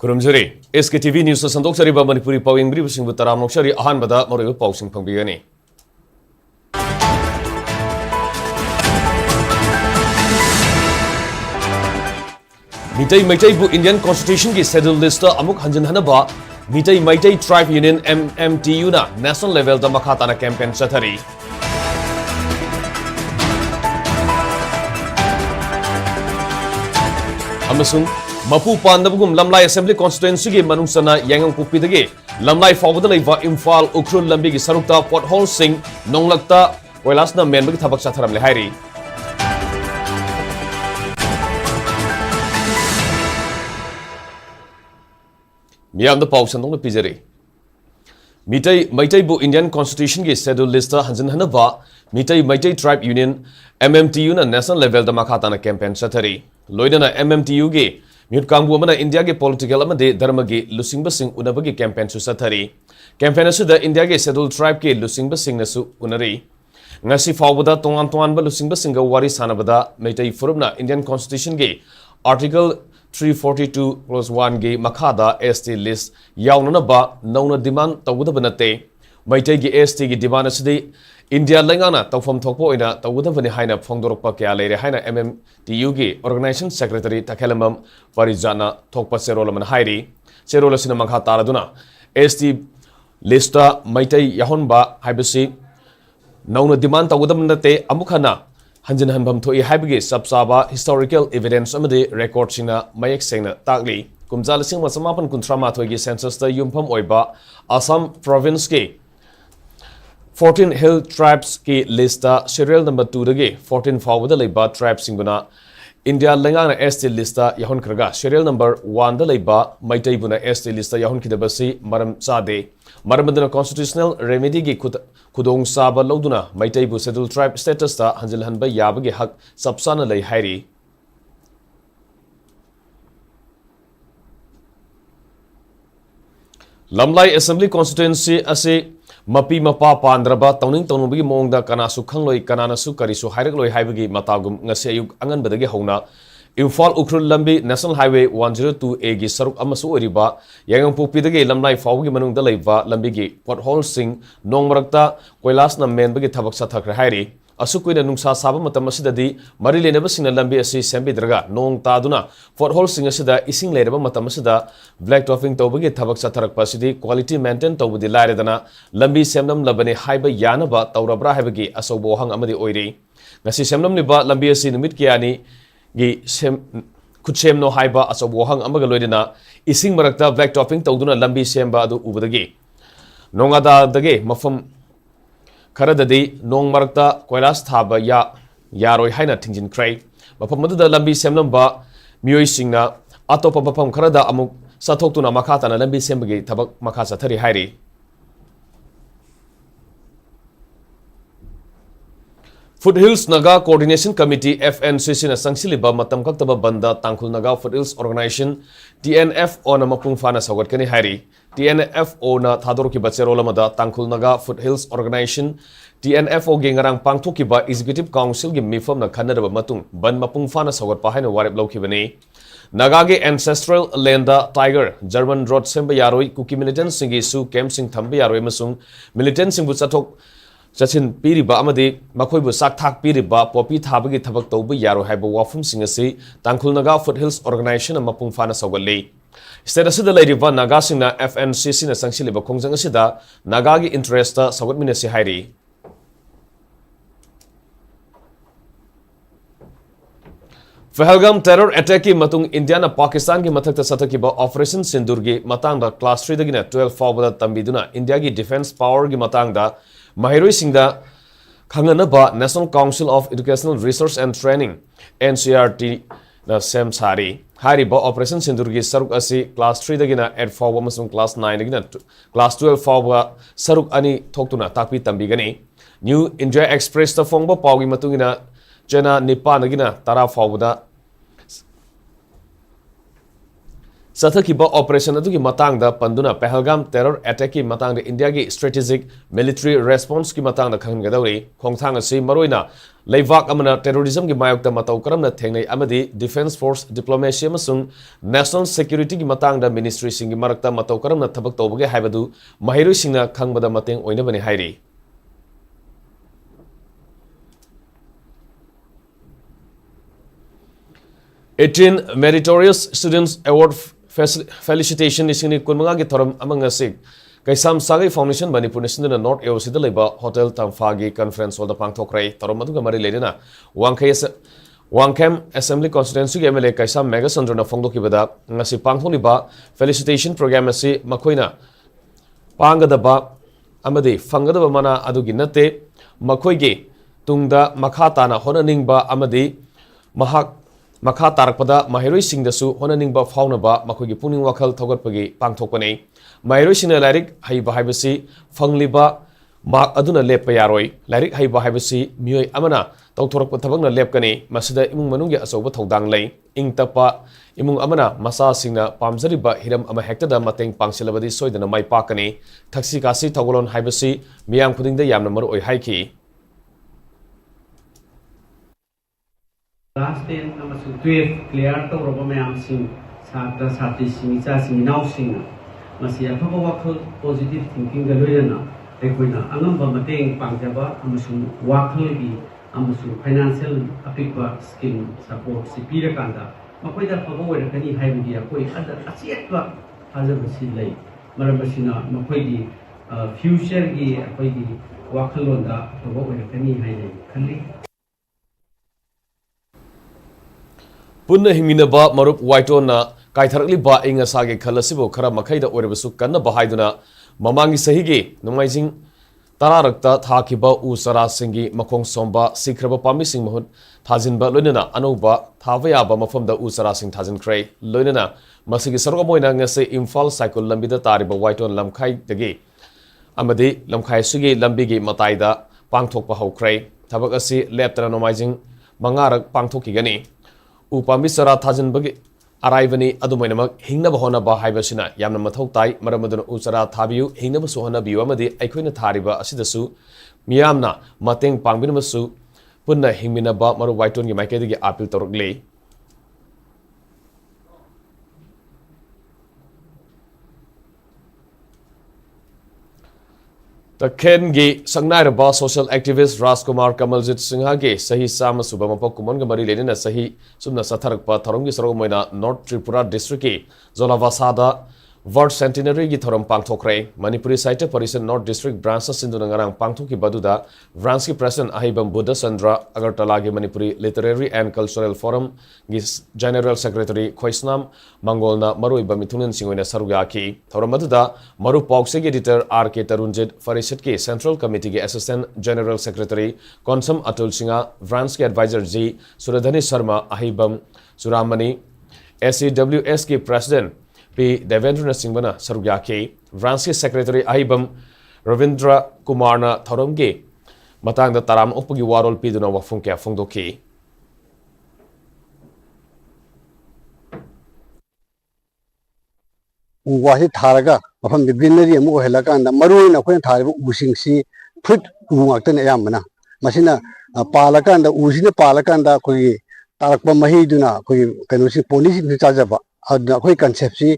Kurumjari, Sktv'S News Sandok Sariba Manipuri Pawing Bribusing Butaram Nokshari Ahan Bada Moribu Pausing Pangbiani. Mitai Bu Indian Constitution ki schedule list amuk hanjan hanaba Mitai Tribe Union MMTU na national level da makata na campaign chathari. Amasung Mapu Pandabugum Lamlai Assembly Constituency ki manungsana Yangang Pupidage Lamlai Fawada Laiva Imphal Ukrul Lambi ki Sarukta Pothole Sing Nonglakta Wailasna Menbagi Tabak Chatharam Lehairi. Miyam the Pau Sandong Pizeri Mitai Bu Indian Constitution ki schedule list Hanjan Hanaba Mitai Tribe Union MMTU na national level da makata na campaign chathari. Loidana MMTU ge Mute Kambu Mana India ke political amade Dharmagi Lusing Basing Unabagi campaign su sathari. Campaign su da India ke schedule tribe ke Lusing Basing nasu unari. Ngasi Fawada Tongan ba Lusing Basing wari sanabada Mitai Furubna Indian Constitution ge Article 342(1) ge Makada ST list Yaunana ba Nauna demand Tawuda Banate Mitai ge ST ge demand asidi India Langana Tawfam Tokpo ina Tawuda Vani Haina Fongdorokpa Kya Lere Haina MMTU ge Organization Secretary Takelamam Parijana Tokpa Serolaman Hairi Serola Sinamaka Taraduna ST lista Mitai Yahonba Hibasi Nauna demand Tawuda Banate Amukana Hanjan Hanbam Toi Habigi Subsaba historical evidence amade record sina Mayak Sena Tagli Kumzalasing Masamapan Kuntrama Togi census the Yumpam Oiba Assam province ke 14 hill tribes ki lista serial number 2 dage 14 forward leba tribes singuna India Langana ST lista Yahon Kraga serial number 1 da leba Maitai buna ST lista Yahon Kidabasi Maram Sade Maramandana constitutional remedy gi Kudong Saba Loduna Maitai bu scheduled tribe status ta Hanjil Hanba Yabagi Hak Sapsana Lay Hairi Lamlai Assembly Constituency ase Mapi Mapa Pandraba Towning Tonubigi Mongda Kanasu Kangloi Kananasu Karisu Hairegloi Haibagi Matagum Ngasayuk Angan Badagi Hona Imphal Ukrul Lambi National Highway 102A gi Saruk Amasu Oriba Yangang Pupidagi Lamlai Fawgi Manung Dalaiva Lambigi Pothole Sing Nongmarakta Koilasna Menbagi Tabak Sathakra Hairi Asukuina Nungsa Saba Matamasidi Marilena Basina Lambi Asi Sembidraga Nong Taduna Pothole Sing Asida Ising Leraba Matamasida Black Topping Tobagi Tabak Satharak Pasidi Quality Maintain Tobudi Laredana Lambi Semnam Labani Haiba Yanaba Taurabra Habagi Asobo Hang Amadi Oiri Nasi Semnam Niba Lambi Asi Numit Kiani gi kuchem no haiba aso wohang amaga loidina ising marakta black topping tawduna lambi semba adu ubadagi nongada dage mafam kharadadi nong marakta koilas thaba yaroi haina thingjin krai mafam madu da lambi semnamba mioi singna atopa mafam kharada amuk sathoktuna makata na lambi sembagi thabak makha sathari hairi Foothills Naga Coordination Committee FNCC na sangsiliba matam kaktaba banda Tangkhul Naga Foothills Organization TNFO na mapung fana sagot kani hari TNFO na thador ki bacherola mada Tangkhul Naga Foothills Organization TNFO ge ngarang pangthoki ba Executive Council gi mifam na khanaraba matung ban mapung fana sagot pa haina warep lauki bani Naga ge ancestral lenda tiger German road semba yaroi kuki militant singi su camp sing thamba yaroi masung militant sing bu chathok Sachin Piriba Amadi, Makoibu Saktak Piriba, Popi Tabagi Tabak Tobu Yaro Haiba Wafum Singasi, Tangkhul Naga Foothills Organization and Mapung Fana Sawali. Status of the Lady Van Nagasina FNCC na Sangsiliba Kongsangasida, Nagagi Interesta Sawat Minasi Hairi. Pahalgam terror attack matung India na Pakistan ki mathakta sathakiba Operation Sindur gi matangda class 3 dagina 12 forward tambiduna India gi defense power gi matangda Mahiroi Singda Kanganaba National Council of Educational Research and Training NCRT na Sem Sari Hariba Operation Sindurgi Saruk Asi Class 3 dagina at forward masung Class 9 dagina Class 12 forward Saruk Ani Toktuna Takpi Tambigani New India Express ta Fongba Paugi Matungina Jena Nipa Nagina Tara forward ꯆꯠꯊꯈꯤꯕ operation ꯑꯗꯨꯒꯤ ꯃꯇꯥꯡꯗ ꯄꯟꯗꯨꯅ ꯄꯍꯜꯒꯥꯝ terror ꯑꯦꯇꯦꯛꯀꯤ ꯃꯇꯥꯡꯗ ꯏꯟꯗꯤꯌꯥꯒꯤ ꯁ꯭ꯇ꯭ꯔꯦꯇꯦꯖꯤꯛ military ꯔꯦꯁꯄꯣꯟꯁꯀꯤ ꯃꯇꯥꯡꯗ ꯈꯪꯒꯗꯧꯔꯤ ꯈꯣꯡꯊꯥꯡ ꯑꯁꯤ ꯃꯔꯨꯑꯣꯏꯅ ꯂꯩꯕꯥꯛ ꯑꯃꯅ ꯇꯦꯔꯣꯔꯤꯖꯝꯒꯤ ꯃꯥꯌꯣꯛꯇ ꯃꯇꯧ ꯀꯔꯝꯅ ꯊꯦꯡꯅꯩ ꯑꯃꯗꯤ ꯗꯤꯐꯦꯟꯁ ꯐꯣꯔꯁ ꯗꯤꯄ꯭ꯂꯣꯃꯦꯁꯤ ꯑꯃꯁꯨꯡ ꯅꯦꯁꯅꯦꯜ ꯁꯦꯀ꯭ꯌꯨꯔꯤꯇꯤꯒꯤ ꯃꯇꯥꯡꯗ ꯃꯤꯅꯤꯁꯇ꯭ꯔꯤꯁꯤꯡꯒꯤ ꯃꯔꯛꯇ ꯃꯇꯧ ꯀꯔꯝꯅ ꯊꯕꯛ ꯇꯧꯕꯒꯦ ꯍꯥꯏꯕꯗꯨ ꯃꯍꯩꯔꯣꯏꯁꯤꯡꯅ ꯈꯪꯕꯗ ꯃꯇꯦꯡ ꯑꯣꯏꯅꯕꯅꯤ ꯍꯥꯏꯔꯤ 18 Meritorious Students Award Felicitation isingni kunmanga gi thoram amanga sik Kaisam Sagai Foundation Manipur National North AOC da leba Hotel Tamphagi Conference Hall da pangthokrai thoram aduga mari ledena Wangkham Assembly Constituency gi MLA Kaisam Megasandra na phongdoki bada ngasi pangtholiba Felicitation program asi makoina pangadaba amadi fangadaba mana adugi nate makoigi tungda makha tana honaningba amadi mahak Makha tarakpada mahiroi singdasu honaningba faunaba makogi puning wakhal thogatpagi pangthokpani mahiroi singna lairik haiba haibasi fangliba mak aduna leppa yaroi lairik haiba haibasi mioi amana tawthorakpa thabakna lepkani masida imung manunggi asoba thodang lei ingtapa imung amana masa singna pamjariba hiram ama hektada mateng pangsilabadi soidana mai pakani thaksi kasi thogolon haibasi miyam khudingda yamna maru oi haiki Class 10 amasung 12 clear to roba mayam sing satra sati sing cha sing now sing masi aphaba wakhal positive thinking ga loyana ekoina angamba mateng pangjaba amasung wakhal gi amasung financial apikba scheme support sipira kanda makoida phaba wera kani haibugi akoi ada asiatwa hazaba silai marabasina makoidi future gi akoidi wakhal londa phaba wera kani hainai khalli Punna hingminaba marup waitona kaitharakliba ingasage khalasibo khara makhaida orebasu kanna bahaiduna mamangi sahigi numaijing tararakta thakiba usara singi makhong somba sikraba pami sing mahut thajinba loinana anoba thavayaba mafamda usara sing thajin krai loinana masigi sarga moina ngase Imphal cycle lambida tariba waiton lamkhai dagi amadi lamkhai sugi lambigi mataida pangthokpa hokrai thabak asi leptana numaijing mangarak pangthokigani Upami sara thajin bagi araivani adumainamak hingnaba honaba haibasina yamna mathau tai maramaduna usara thabiu hingnaba sohana biu amadi aikoina thariba asidasu miyamna mateng pangbinamasu punna hingminaba maru waiton gi maikedi appeal torokle The Kengi Sangnaraba social activist Rajkumar Kamaljit Singha ge Sahi Sama Suba Mapak Kuman Gamari Lenina Sahi Sumna Satharakpa Tharongi Soromoina North Tripura District ki Zolavasada Ward Centenary gi Thoram Pangthokrai Manipuri Site Parison North District Branch Sinduna Ngarang Pangthoki Baduda Branch ki President Ahibam Buddha Sandra Agartala gi Manipuri Literary and Cultural Forum gi General Secretary Khoisnam Mangolna Maruiba Mithunan Singoina Saruga ki Thoram Baduda Maru Pokse gi Editor RK Tarunjit Farishat ki Central Committee ki Assistant General Secretary Konsam Atul Singha Branch ki Advisor G Suradhani Sharma Ahibam Suramani SCWS ki President P. Devendra Singhbana Sarugyaki, Branch Secretary Ahibam Ravindra Kumarna Tharamgi, Matang the Taram Opagi Warol Piduna Wafunke Fungdoki. Wahi Taraga, from the greenery and Mohelaka and the Maroon of Quentin Using Sea, Put Umaktan Yamana, Masina, Palaka and the Usina Palaka and the Koi, Tarakpa Mahiduna, Koi, Kanusi Police in the Chajaba. Koi concepsi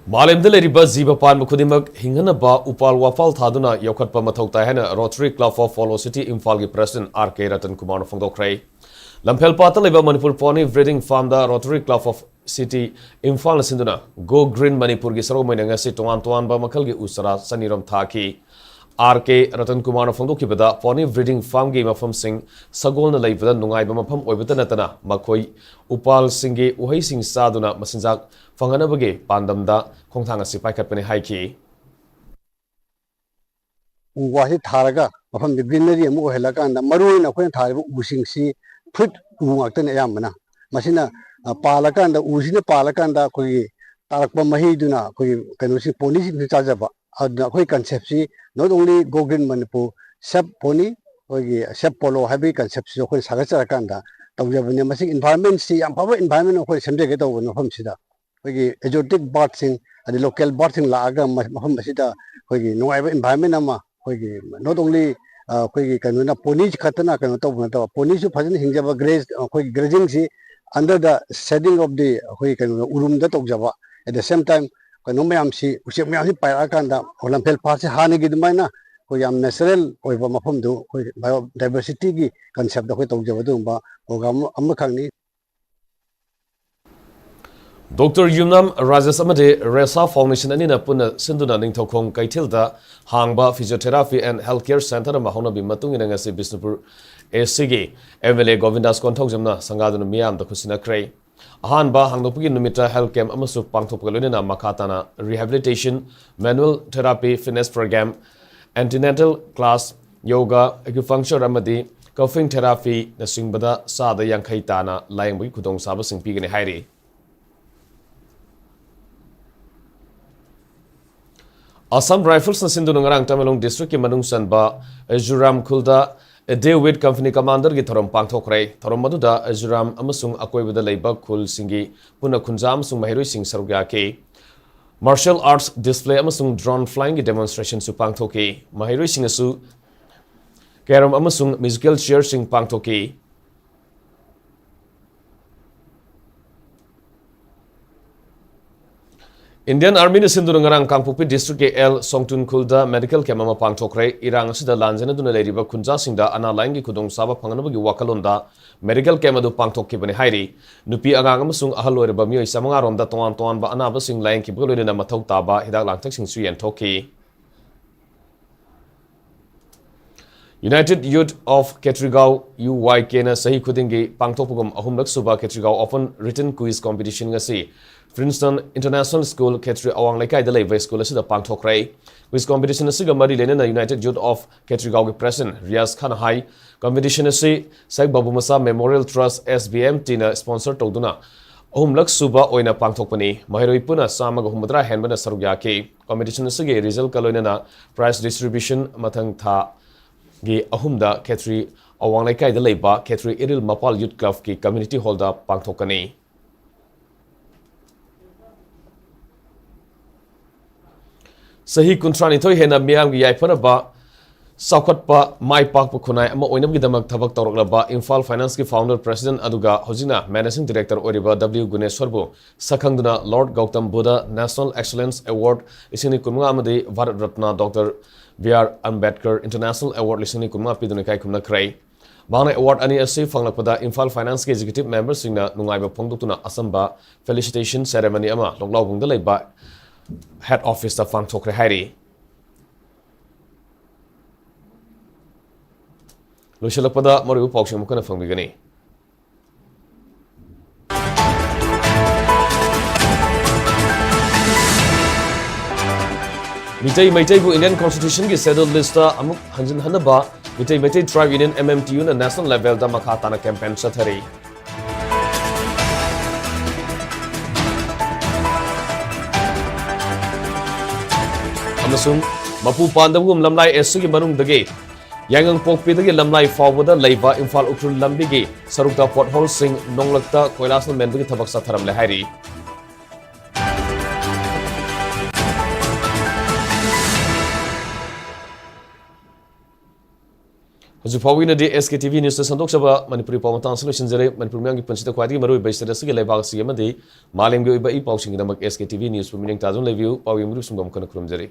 Malemda leriba ziba pan mukhudimak hingana ba upal wafal thaduna yokhatpa mathau tai hana Rotary Club of Felicitation Imphal gi President RK Ratan Kumar Fongdokrai Lamphel pata leba Manipur Pony Breeding Farm da Rotary Club of City Imphal sinduna Go Green Manipur gi saro moina ngasi toan ba makhal gi usara saniram thaki RK Ratan Kumar Fongdoki bada Pony Breeding Farm gi mafam sing sagol na leibada nungai ba mafam oibata natana makhoi upal singi uhai sing saduna masinjak fangana bagi pandamda khongthang asi paikhatpani haiki Wahi Taraga, from the greenery and Mohelaka and the Maroon of Quentin Using Sea, Put Umaktan Yamana, Masina Palaka and the Usina Palaka and the Koi, Tarakpa Mahiduna, Koi, Kanusi Police in the Chajaba, the Koi concepsi, not only Gogin Manipur, Sep Pony, Sep Polo, Happy concepsi, Koi Sagasarakanda, तौजबने मसिक environment सी याम फबा environment अखोय सेमजेगे तौबन मफम सिदा अखोयगी exotic bird सिंग अदि local bird सिंग लागा मफम सिदा अखोयगी नुवाइबा environment अमा अखोयगी not only अखोयगी कनोना पोनीज खतना कनो तौबन तौ पोनीजु फजन हिंजबा ग्रेज अखोयगी ग्रेजिंग सी under the setting of the अखोय कनो उरुम द तौजबा at the same time कनो मयाम सी उसे मयाम सी पायरा कांदा ओलंपेल पास हाने गी दमाइना को याम नेचुरल ओइबा मफम दु अखोय बायोडाइवर्सिटी की concept अखोय तौजबा दुबा programme um खंगनी Dr. Yumnam Rajesh Amade Resa Foundation anina puna sinduna ningthokong kaithilda hangba physiotherapy and healthcare center mahona bi matung ina ngasi Bisnupur ACG MLA Govindas Konthokjamna sangaduna miyam da khusina krei ahanba hangdopugi numita health camp amasu pangthopgalonina makhatana rehabilitation manual therapy fitness program antenatal class yoga acupuncture amadi coughing therapy na singbada sada yankhai tana layangbi khudong saba singpigani hairi Assam Rifles na sindu ngarang Tamelong District ki manung sanba Ajuram Khulda David Company Commander gi thorom pangthokrai thorom maduda Ajuram amasung akoibada leiba khul singi puna khunjam sung mahiroi sing sarugya ke martial arts display amasung drone flying gi demonstration su pangthoki mahiroi sing asu keram amasung musical chair sing pangthoki Indian Army ni sindu ngarang Kangpokpi District ke L Songtun Khulda Medical Camp ama pangthokrai irang asida lanjana duna leiriba khunja singda ana laingi khudong saba phanganabagi wakalonda medical camp adu pangthokki bani hairi nupi agang amasung ahal loiriba mioi samanga romda tongan tongan ba ana basing lain ki bgolina mathau taba hidak langthak sing suyen thoki United Youth of Ketrigao UYK na sahi khudingi pangthokpugum ahumlak suba Ketrigao Open Written Quiz Competition ngasi Princeton International School Ketri Awang Laikai da Levy School asida pangthokrai quiz competition asiga mari lenena United Youth of Ketrigao gi president Riaz Khan Hai competition asi Sheikh Babu Masa Memorial Trust SBM tina sponsor toduna ahumlak suba oina pangthokpani mahiroi puna samaga humdra henbana sarugya ke competition asigi result kaloina prize distribution mathang tha gi ahumda Ketri Awang Laikai da Leba Ketri Iril Mapal Youth Club ki community hall da pangthokani Sahi kuntrani thoi hena miyam gi yaifanaba saukhatpa mai pakpa khunai ama oinam gi damak thabak tawraklaba Imphal Finance ki founder president aduga hojina managing director oriba W Guneshwarbu sakhangduna Lord Gautam Buddha National Excellence Award isini kunma amadi Bharat Ratna Dr. B.R. Ambedkar International Award lisini kunma piduna kai kumna krai Bana award ani asi fanglakpada Imphal Finance ki executive members singna nungaiba phongdutuna asamba Felicitation ceremony ama loklaw bungda leiba head office da fang thokre hairi loishalakpada moriu pauksing mukana fangbigani Mitai bu Indian Constitution ki scheduled list da amuk hanjin hanaba Mitai Tribe Union MMTU na national level da makhatana campaign sathari amasung mapu pandamgum lamlai SC gi manung dage yangang pokpi dage lamlai fawbada leiba Imphal ukrul lambi gi sarukta pothole sing nonglakta koilasal mendu gi thabak satharam le hairi Hoju pawina de SKTV News ta sandok saba Manipuri pawmatan solution jare Manipur myang gi panchita khwadi maroi baisada sigi leibak sigi amadi malem gi oiba I pawsing gi namak SKTV News pumining tajun leviu pawim ru sungam kana krum jare